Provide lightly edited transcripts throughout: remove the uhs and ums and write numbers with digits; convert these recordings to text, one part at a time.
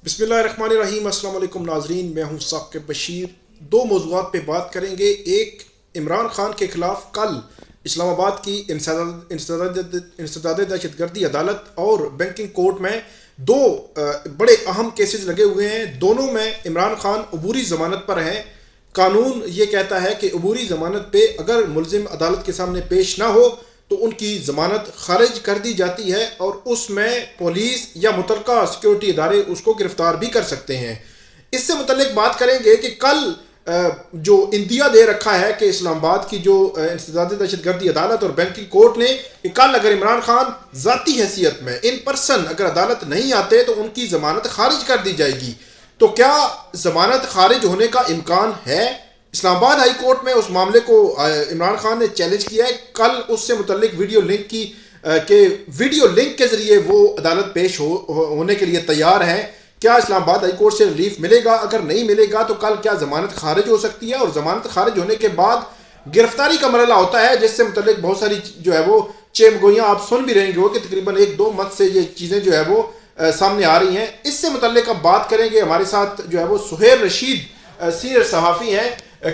बिस्मिल्लाहिर्रहमानिर्रहीम। अस्सलाम वालेकुम नाजरीन, मैं हूँ साकिब बशीर। दो मौज़ूआत पे बात करेंगे। एक, इमरान खान के ख़िलाफ़ कल इस्लामाबाद की इंसदाद दहशतगर्दी अदालत और बैंकिंग कोर्ट में दो बड़े अहम केसेस लगे हुए हैं। दोनों में इमरान खान अबूरी ज़मानत पर हैं। कानून ये कहता है कि अबूरी ज़मानत पे अगर मुलजिम अदालत के सामने पेश ना हो तो उनकी ज़मानत खारिज कर दी जाती है और उसमें पुलिस या मुतलका सिक्योरिटी इदारे उसको गिरफ्तार भी कर सकते हैं। इससे मुतल्लिक बात करेंगे कि कल जो इंदिया दे रखा है कि इस्लामाबाद की जो इंसदाद दहशतगर्दी अदालत और बैंकिंग कोर्ट ने कि कल अगर इमरान खान ज़ाती हैसियत में इन पर्सन अगर अदालत नहीं आते तो उनकी ज़मानत खारिज कर दी जाएगी। तो क्या ज़मानत खारिज होने का इम्कान है? इस्लामाबाद हाई कोर्ट में उस मामले को इमरान खान ने चैलेंज किया है। कल उससे मुतल्लिक वीडियो लिंक के ज़रिए वो अदालत पेश होने के लिए तैयार हैं। क्या इस्लामाबाद हाई कोर्ट से रिलीफ मिलेगा? अगर नहीं मिलेगा तो कल क्या ज़मानत खारिज हो सकती है? और ज़मानत खारिज होने के बाद गिरफ्तारी का मरहला होता है, जिससे मुतल्लिक बहुत सारी जो है वो चेमगोइयाँ आप सुन भी रहेंगे हो कि तकरीबन 1-2 मत से ये चीज़ें जो है वो सामने आ रही हैं। इससे मुतल्लिक अब बात करेंगे। हमारे साथ जो है वो सुहेल रशीद सीनियर सहाफ़ी हैं,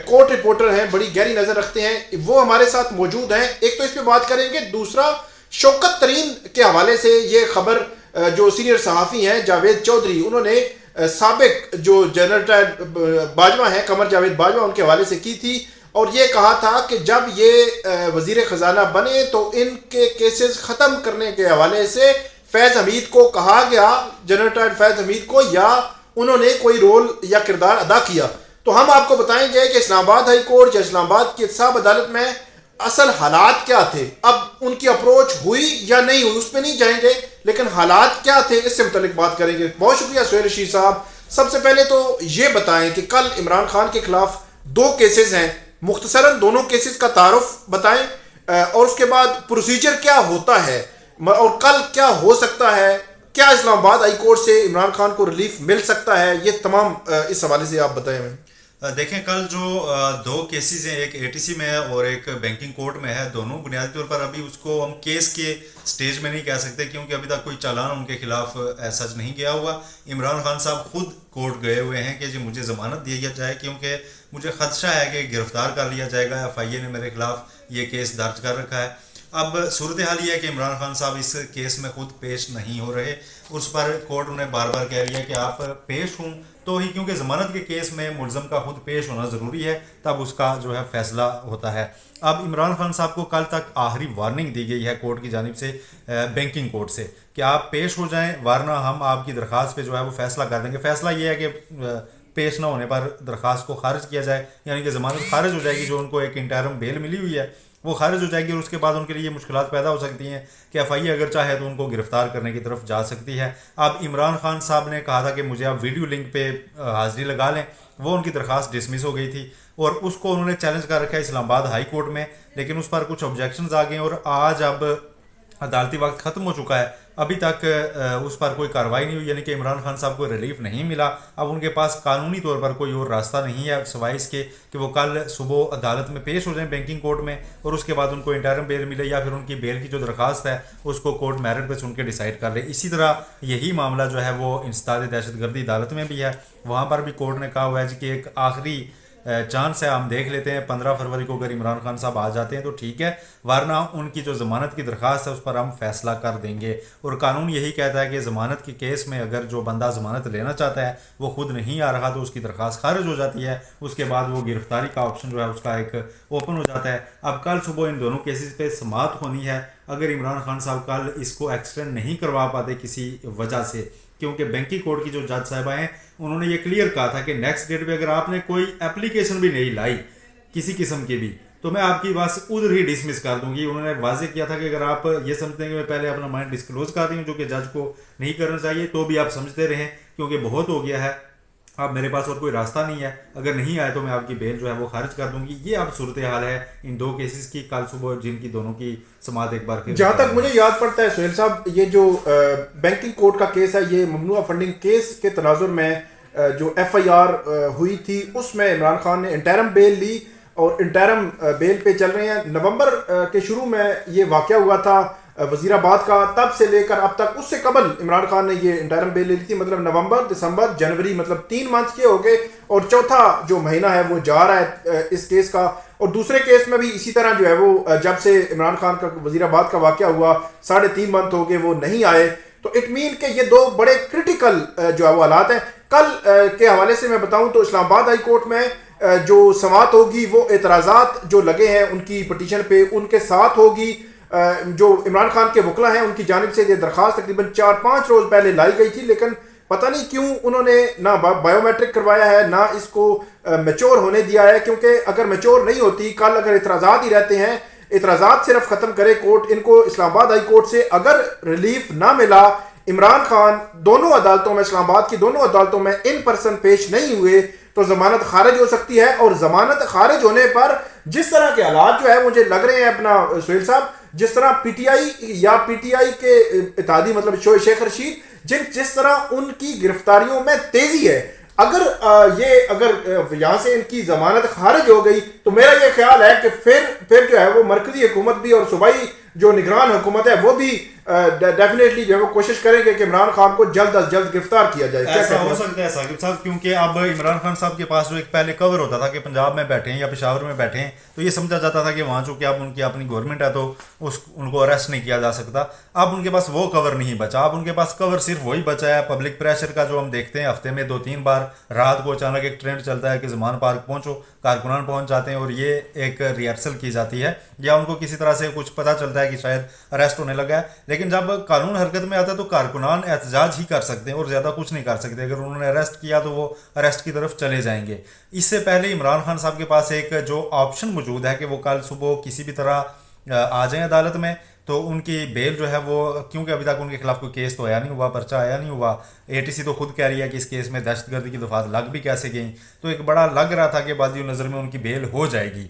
कोर्ट रिपोर्टर हैं, बड़ी गहरी नज़र रखते हैं, वो हमारे साथ मौजूद हैं। एक तो इस पर बात करेंगे। दूसरा, शौकत तरीन के हवाले से ये खबर जो सीनियर सहाफ़ी हैं जावेद चौधरी, उन्होंने साबिक जो जनरल बाजवा हैं कमर जावेद बाजवा, उनके हवाले से की थी और ये कहा था कि जब ये वज़ीर ख़जाना बने तो इनके केसेस ख़त्म करने के हवाले से फैज़ हमीद को कहा गया, जनरल फैज़ हमीद को, या उन्होंने कोई रोल या किरदार अदा किया। तो हम आपको बताएंगे कि इस्लामाबाद हाई कोर्ट या इस्लामाबाद की एहतसाब अदालत में असल हालात क्या थे। अब उनकी अप्रोच हुई या नहीं हुई उस पर नहीं जाएंगे, लेकिन हालात क्या थे इससे मुतल्लिक बात करेंगे। बहुत शुक्रिया सुहेल रशीद साहब। सबसे पहले तो ये बताएं कि कल इमरान खान के खिलाफ 2 केसेस हैं, मुख्तसरन दोनों केसेस का तारुफ बताएं और उसके बाद प्रोसीजर क्या होता है और कल क्या हो सकता है। क्या इस्लामाबाद हाई कोर्ट से इमरान खान को रिलीफ मिल सकता है? ये तमाम इस हवाले से आप बताएं हमें। देखें, कल जो 2 केसेस हैं, एक एटीसी में है और एक बैंकिंग कोर्ट में है। दोनों बुनियादी तौर पर अभी उसको हम केस के स्टेज में नहीं कह सकते क्योंकि अभी तक कोई चालान उनके खिलाफ सच नहीं गया हुआ। इमरान खान साहब खुद कोर्ट गए हुए हैं कि जी मुझे ज़मानत दी जाए क्योंकि मुझे खदशा है कि गिरफ्तार कर लिया जाएगा। FIA ने मेरे खिलाफ ये केस दर्ज कर रखा है। अब सूरत हाल ये है कि इमरान खान साहब इस केस में खुद पेश नहीं हो रहे। उस पर कोर्ट उन्हें बार बार कह रही है कि आप पेश हों तो ही, क्योंकि ज़मानत के केस में मुलज़म का खुद पेश होना ज़रूरी है, तब उसका जो है फ़ैसला होता है। अब इमरान खान साहब को कल तक आखिरी वार्निंग दी गई है कोर्ट की जानिब से, बैंकिंग कोर्ट से, कि आप पेश हो जाएं वरना हम आपकी दरख्वास्त पे जो है वो फ़ैसला कर देंगे। फ़ैसला ये है कि पेश ना होने पर दरख्वास्त को खारिज किया जाए, यानी कि ज़मानत खारिज हो जाएगी। जो उनको एक इंटरम बेल मिली हुई है वो खारिज हो जाएगी और उसके बाद उनके लिए मुश्किलात पैदा हो सकती हैं कि FIA अगर चाहे तो उनको गिरफ्तार करने की तरफ जा सकती है। अब इमरान खान साहब ने कहा था कि मुझे आप वीडियो लिंक पे हाज़िरी लगा लें, वो उनकी दरख्वास्त डिसमिस हो गई थी और उसको उन्होंने चैलेंज कर रखा है इस्लामाबाद हाई कोर्ट में, लेकिन उस पर कुछ ऑब्जेक्शंस आ गए और आज अब अदालती वक्त ख़त्म हो चुका है, अभी तक उस पर कोई कार्रवाई नहीं हुई, यानी कि इमरान खान साहब को रिलीफ नहीं मिला। अब उनके पास कानूनी तौर पर कोई और रास्ता नहीं है सिवाय इसके कि वो कल सुबह अदालत में पेश हो जाएं बैंकिंग कोर्ट में और उसके बाद उनको इंटरम बेल मिले या फिर उनकी बेल की जो दरख्वास्त है उसको कोर्ट मेरिट पर सुन के डिसाइड कर ले। इसी तरह यही मामला जो है वो इंसदाद दहशतगर्दी अदालत में भी है। वहाँ पर भी कोर्ट ने कहा हुआ है कि एक आखिरी चांस है, हम देख लेते हैं 15 फरवरी को अगर इमरान खान साहब आ जाते हैं तो ठीक है, वरना उनकी जो ज़मानत की दरख्वास्त है उस पर हम फैसला कर देंगे। और कानून यही कहता है कि ज़मानत के केस में अगर जो बंदा ज़मानत लेना चाहता है वो खुद नहीं आ रहा तो उसकी दरख्वास्त खारिज हो जाती है, उसके बाद वो गिरफ्तारी का ऑप्शन जो है उसका एक ओपन हो जाता है। अब कल सुबह इन दोनों केसेस पे समाअत होनी है। अगर इमरान खान साहब कल इसको एक्सटेंड नहीं करवा पाते किसी वजह से, क्योंकि बैंकिंग कोर्ट की जो जज साहिबा हैं उन्होंने ये क्लियर कहा था कि नेक्स्ट डेट पे अगर आपने कोई एप्लीकेशन भी नहीं लाई किसी किस्म की भी तो मैं आपकी बस उधर ही डिसमिस कर दूंगी। उन्होंने वाजे किया था कि अगर आप ये समझते हैं कि मैं पहले अपना माइंड डिस्क्लोज कर रही हूँ, जो कि जज को नहीं करना चाहिए, तो भी आप समझते रहें क्योंकि बहुत हो गया है, अब मेरे पास और कोई रास्ता नहीं है, अगर नहीं आए तो मैं आपकी बेल जो है वो खारिज कर दूंगी। ये अब सूरत हाल है इन 2 केसेस की कल सुबह, जिनकी दोनों की समाअत एक बार फिर। जहाँ तक मुझे याद पड़ता है सुहेल साहब, ये जो बैंकिंग कोर्ट का केस है ये ममनुआ फंडिंग केस के तनाजुर में जो FIR हुई थी उसमें इमरान खान ने इंटरम बेल ली और इंटरम बेल पे चल रहे हैं। नवंबर के शुरू में ये वाक़या हुआ था वजीराबाद का, तब से लेकर अब तक, उससे कबल इमरान खान ने ये इंटरिम बेल ले ली थी, मतलब नवंबर, दिसंबर, जनवरी, मतलब 3 मंथ के हो गए और चौथा जो महीना है वो जा रहा है इस केस का। और दूसरे केस में भी इसी तरह जो है वो जब से इमरान खान का वजीराबाद का वाकया हुआ 3.5 मंथ हो गए वो नहीं आए। तो इट मीन के ये दो बड़े क्रिटिकल जो है वो हालात हैं। कल के हवाले से मैं बताऊं तो इस्लामाबाद हाई कोर्ट में जो समाअत होगी वो एतराज़ात जो लगे हैं उनकी पटिशन पे उनके साथ होगी। जो इमरान खान के वकला हैं उनकी जानिब से ये दरख्वास्त तकरीबन 4-5 रोज पहले लाई गई थी, लेकिन पता नहीं क्यों उन्होंने ना बायोमेट्रिक करवाया है ना इसको मैच्योर होने दिया है, क्योंकि अगर मैच्योर नहीं होती, कल अगर एतराज़ात ही रहते हैं, एतराज़ात सिर्फ ख़त्म करे कोर्ट, इनको इस्लामाबाद हाई कोर्ट से अगर रिलीफ ना मिला, इमरान खान दोनों अदालतों में, इस्लामाबाद की दोनों अदालतों में इन पर्सन पेश नहीं हुए तो जमानत खारिज हो सकती है। और जमानत खारिज होने पर जिस तरह के हालात जो है मुझे लग रहे हैं अपना सुहेल साहब, जिस तरह पीटीआई या पीटीआई के इत्तेहादी मतलब शेख रशीद जिस तरह उनकी गिरफ्तारियों में तेजी है, अगर यहां से इनकी जमानत खारिज हो गई तो मेरा ये ख्याल है कि फिर जो है वो मरकजी हुकूमत भी और सूबाई जो निगरान हुकूमत है वो भी डेफिनेटली जो है वो कोशिश करेंगे कि इमरान खान को जल्द अज जल्द गिरफ्तार किया जाए। ऐसा हो सकता है साकिब साहब, क्योंकि अब इमरान खान साहब के पास जो एक पहले कवर होता था कि पंजाब में बैठे हैं या पेशावर में बैठे हैं तो ये समझा जाता था कि वहाँ चूंकि अब उनकी अपनी गवर्नमेंट है तो उनको अरेस्ट नहीं किया जा सकता। अब उनके पास वो कवर नहीं बचा, अब उनके पास कवर सिर्फ वही बचा है पब्लिक प्रेशर का, जो हम देखते हैं हफ्ते में 2-3 बार रात को अचानक एक ट्रेंड चलता है कि ज़मान पार्क पहुंचो, कारकुनान पहुंच जाते हैं और ये एक रिहर्सल की जाती है या उनको किसी तरह से कुछ पता चलता है कि शायद अरेस्ट होने लगा है। लेकिन जब कानून हरकत में आता है तो कारकुनान एहतजाज ही कर सकते हैं और ज़्यादा कुछ नहीं कर सकते। अगर उन्होंने अरेस्ट किया तो वो अरेस्ट की तरफ चले जाएंगे। इससे पहले इमरान खान साहब के पास एक जो ऑप्शन मौजूद है कि वो कल सुबह किसी भी तरह आ जाएं अदालत में, तो उनकी बेल जो है वो, क्योंकि अभी तक उनके खिलाफ कोई केस तो आया नहीं हुआ, पर्चा आया नहीं हुआ, एटीसी तो खुद कह रही है कि इस केस में दहशतगर्दी की दफात लग भी कैसे गई, तो एक बड़ा लग रहा था कि बादी नज़र में उनकी बेल हो जाएगी।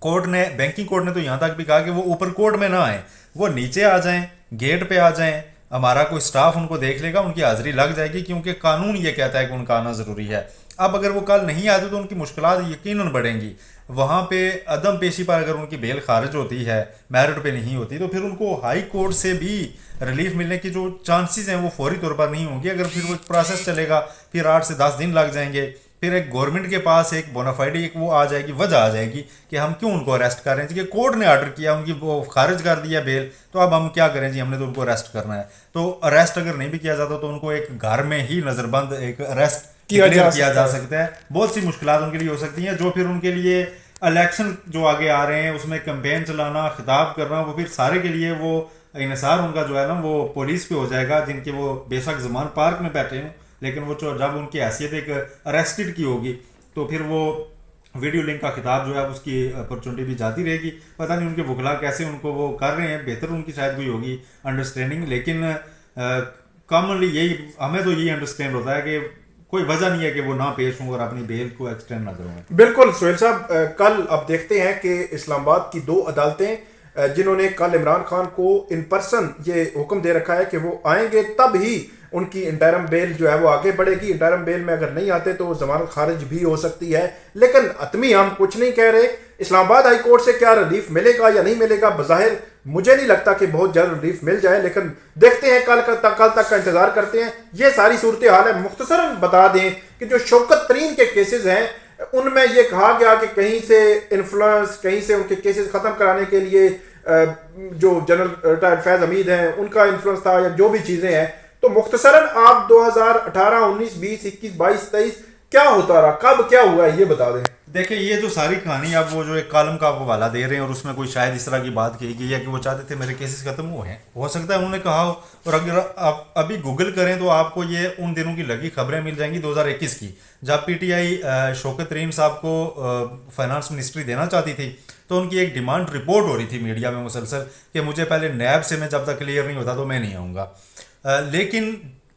कोर्ट ने, बैंकिंग कोर्ट ने तो यहाँ तक भी कहा कि वो ऊपर कोर्ट में ना आए, वो नीचे आ जाएं, गेट पे आ जाएं, हमारा कोई स्टाफ उनको देख लेगा, उनकी हाजिरी लग जाएगी, क्योंकि कानून ये कहता है कि उनका आना ज़रूरी है। अब अगर वो कल नहीं आते तो उनकी मुश्किलात यकीनन बढ़ेंगी। वहाँ पे अदम पेशी पर अगर उनकी बेल खारिज होती है, मेरिट पे नहीं होती, तो फिर उनको हाई कोर्ट से भी रिलीफ मिलने की जो चांसेस हैं वो फौरी तौर पर नहीं होंगे। अगर फिर वो एक प्रोसेस चलेगा, फिर 8 से 10 दिन लग जाएंगे, फिर एक गवर्नमेंट के पास एक बोनाफाइड एक वो आ जाएगी, वजह आ जाएगी कि हम क्यों उनको अरेस्ट कर रहे हैं, क्योंकि कोर्ट ने ऑर्डर किया, उनकी वो खारिज कर दिया बेल, तो अब हम क्या करें जी, हमने तो उनको अरेस्ट करना है। तो अरेस्ट अगर नहीं भी किया जाता तो उनको एक घर में ही नज़रबंद एक अरेस्ट किया जा सकता है। बहुत सी मुश्किलात उनके लिए हो सकती हैं, जो फिर उनके लिए इलेक्शन जो आगे आ रहे हैं उसमें कैंपेन चलाना, खिताब करना, वो फिर सारे के लिए वो इन्हिसार उनका जो है ना वो पुलिस पे हो जाएगा, जिनके वो बेशक ज़मान पार्क में बैठे हों, लेकिन वो जब उनकी हैसियत एक अरेस्टेड की होगी तो फिर वो वीडियो लिंक का खिताब जो है उसकी अपॉर्चुनिटी भी जाती रहेगी। पता नहीं उनके वकला कैसे उनको वो कर रहे हैं, बेहतर उनकी शायद कोई होगी अंडरस्टैंडिंग, लेकिन कॉमनली यही हमें तो यही अंडरस्टैंड होता है कि कोई वजह नहीं है कि वो ना पेश हों और अपनी बेल को एक्सटेंड ना करें। बिल्कुल सुहेल साहब, कल अब देखते हैं कि इस्लामाबाद की 2 अदालतें जिन्होंने कल इमरान खान को इन पर्सन ये हुक्म दे रखा है कि वो आएंगे तब ही उनकी इंटरिम बेल जो है वो आगे बढ़ेगी। इंटरिम बेल में अगर नहीं आते तो जमानत खारिज भी हो सकती है, लेकिन अतमी हम कुछ नहीं कह रहे। इस्लामाबाद हाई कोर्ट से क्या रिलीफ मिलेगा या नहीं मिलेगा, बज़ाहिर मुझे नहीं लगता कि बहुत जल्द रिलीफ मिल जाए, लेकिन देखते हैं, कल तक का इंतजार करते हैं। ये सारी सूरत हाल है। मुख्तसरन बता दें कि जो शौकत तरीन के केसेस हैं उनमें यह कहा गया कि कहीं से इन्फ्लुएंस, कहीं से उनके केसेस ख़त्म कराने के लिए जो जनरल रिटायर्ड फैज़ हमीद हैं उनका इन्फ्लुएंस था या जो भी चीज़ें हैं। तो मुख्तसरन आप 2018, 19, 20, 21, 22, 23 क्या होता रहा, कब क्या हुआ है ये बता दें। देखिए, ये जो सारी कहानी आप वो जो एक कॉलम का आप हवाला दे रहे हैं और उसमें कोई शायद इस तरह की बात कही गई है कि वो चाहते थे मेरे केसेस खत्म हुए हैं, हो सकता है उन्होंने कहा हो। और अगर आप अभी गूगल करें तो आपको ये उन दिनों की लगी खबरें मिल जाएंगी 2021 की, जब पीटीआई शौकत तरीन साहब को फाइनेंस मिनिस्ट्री देना चाहती थी, तो उनकी एक डिमांड रिपोर्ट हो रही थी मीडिया में मुसलसल कि मुझे पहले नैब से मैं जब तक क्लियर नहीं होता तो मैं नहीं आऊँगा। लेकिन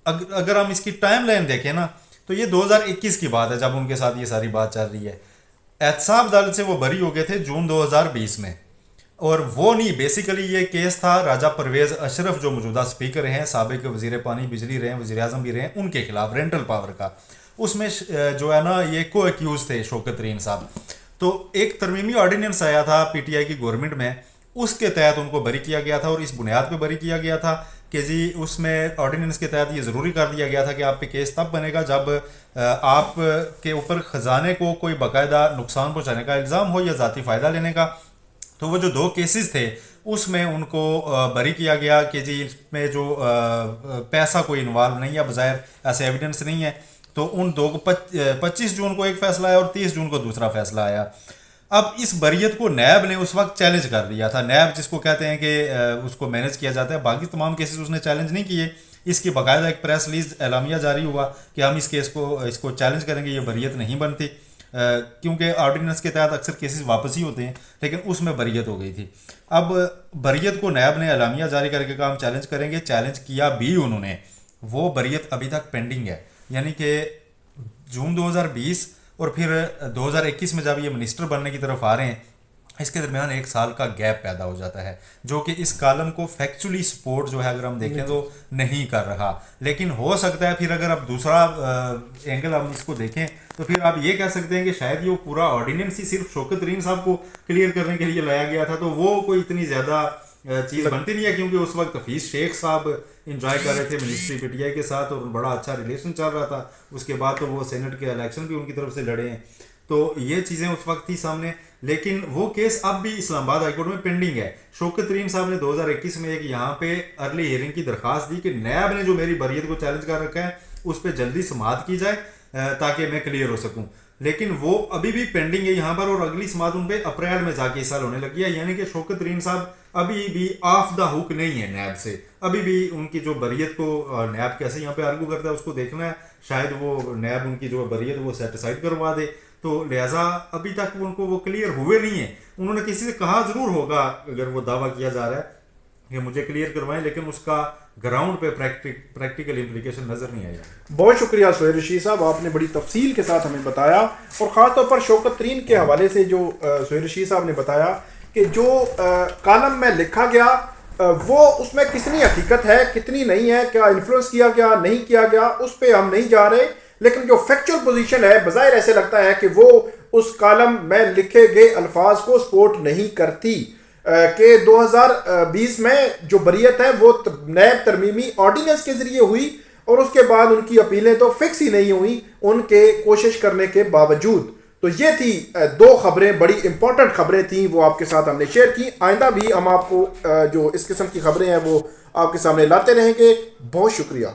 अगर हम इसकी टाइम लाइन देखें ना तो ये 2021 की बात है जब उनके साथ ये सारी बात चल रही है। एहतसाब अदालत से वो बरी हो गए थे जून 2020 में, और वो नहीं, बेसिकली ये केस था राजा परवेज़ अशरफ जो मौजूदा स्पीकर हैं, साबिक वज़ीर पानी बिजली रहे हैं, वज़ीर आज़म भी रहे हैं, उनके खिलाफ रेंटल पावर का। उसमें जो है ना ये को एक्यूज़ थे शौकत तरीन साहब। तो एक तरमीमी ऑर्डिनेंस आया था पीटीआई की गवर्नमेंट में, उसके तहत उनको बरी किया गया था और इस बुनियाद पे बरी किया गया था कि जी उसमें ऑर्डिनेंस के तहत ये ज़रूरी कर दिया गया था कि आप पे केस तब बनेगा जब आप के ऊपर ख़जाने को कोई बाकायदा नुकसान पहुंचाने का इल्ज़ाम हो या ज़ाती फ़ायदा लेने का। तो वो जो 2 केसेस थे उसमें उनको बरी किया गया कि जी इसमें जो पैसा कोई इन्वॉल्व नहीं है, बज़ाहिर ऐसे एविडेंस नहीं है। तो उन दो को 25 जून को एक फ़ैसला आया और 30 जून को दूसरा फ़ैसला आया। अब इस बरियत को नैब ने उस वक्त चैलेंज कर दिया था। नैब जिसको कहते हैं कि उसको मैनेज किया जाता है, बाकी तमाम केसेस उसने चैलेंज नहीं किए। इसकी बाकायदा एक प्रेस रिलीज एलामिया जारी हुआ कि हम इस केस को इसको चैलेंज करेंगे, ये बरियत नहीं बनती, क्योंकि ऑर्डिनेंस के तहत अक्सर केसेस वापस ही होते हैं, लेकिन उसमें बरियत हो गई थी। अब बरियत को नैब ने एलामिया जारी करके कहा हम चैलेंज करेंगे, चैलेंज किया भी उन्होंने। वो बरियत अभी तक पेंडिंग है, यानी कि जून 2020 और फिर 2021 में जब ये मिनिस्टर बनने की तरफ आ रहे हैं, इसके दरमियान 1 साल का गैप पैदा हो जाता है, जो कि इस कॉलम को फैक्चुअली सपोर्ट जो है अगर हम देखें तो नहीं कर रहा। लेकिन हो सकता है फिर अगर आप दूसरा एंगल हम इसको देखें तो फिर आप ये कह सकते हैं कि शायद ये पूरा ऑर्डिनेंस ही सिर्फ शौकत तरीन साहब को क्लियर करने के लिए लाया गया था, तो वो कोई इतनी ज़्यादा चीज़ बनती नहीं है, क्योंकि उस वक्त हफीज़ शेख साहब इंजॉय कर रहे थे मिनिस्ट्री पीटीआई के साथ और बड़ा अच्छा रिलेशन चल रहा था। उसके बाद तो वो सेनेट के इलेक्शन भी उनकी तरफ से लड़े हैं, तो ये चीज़ें उस वक्त थी सामने। लेकिन वो केस अब भी इस्लामाबाद हाईकोर्ट में पेंडिंग है। शौकत तरीन साहब ने 2021 में एक यहाँ पे अर्ली हियरिंग की दरखास्त दी कि नैब ने जो मेरी बरियत को चैलेंज कर रखा है उस पर जल्दी समाअत की जाए ताकि मैं क्लियर हो सकूं, लेकिन वो अभी भी पेंडिंग है यहाँ पर, और अगली समाअत उन पर अप्रैल में जाके इस साल होने लगी है। यानी कि शौकत तरीन साहब अभी भी ऑफ द हुक नहीं है नैब से, अभी भी उनकी जो बरियत को नैब कैसे यहाँ पे आर्गू करता है उसको देखना है। शायद वो नैब उनकी जो बरियत वो सेटिसाइड करवा दे, तो लिहाजा अभी तक उनको वो क्लियर हुए नहीं है। उन्होंने किसी से कहा जरूर होगा, अगर वो दावा किया जा रहा है कि मुझे क्लियर करवाएं, लेकिन उसका ग्राउंड पे प्रैक्टिकल इम्प्लीकेशन नजर नहीं आया। बहुत शुक्रिया सुहेल रशीद साहब, आपने बड़ी तफसील के साथ हमें बताया, और ख़ासतौर पर शौकत तरीन के हवाले से जो सुहेल रशीद साहब ने बताया कि जो कॉलम में लिखा गया वो उसमें कितनी हकीकत है कितनी नहीं है, क्या इन्फ्लुएंस किया गया नहीं किया गया, उस पर हम नहीं जा रहे। लेकिन जो फैक्चुअल पोजीशन है बज़ाहिर ऐसे लगता है कि वो उस कॉलम में लिखे गए अल्फाज को सपोर्ट नहीं करती कि 2020 में जो बरियत है वो नैब तरमीमी ऑर्डिनेंस के जरिए हुई, और उसके बाद उनकी अपीलें तो फिक्स ही नहीं हुई उनके कोशिश करने के बावजूद। तो ये थी 2 खबरें, बड़ी इंपॉर्टेंट खबरें थी, वो आपके साथ हमने शेयर की। आइंदा भी हम आपको जो इस किस्म की खबरें हैं वो आपके सामने लाते रहेंगे। बहुत शुक्रिया।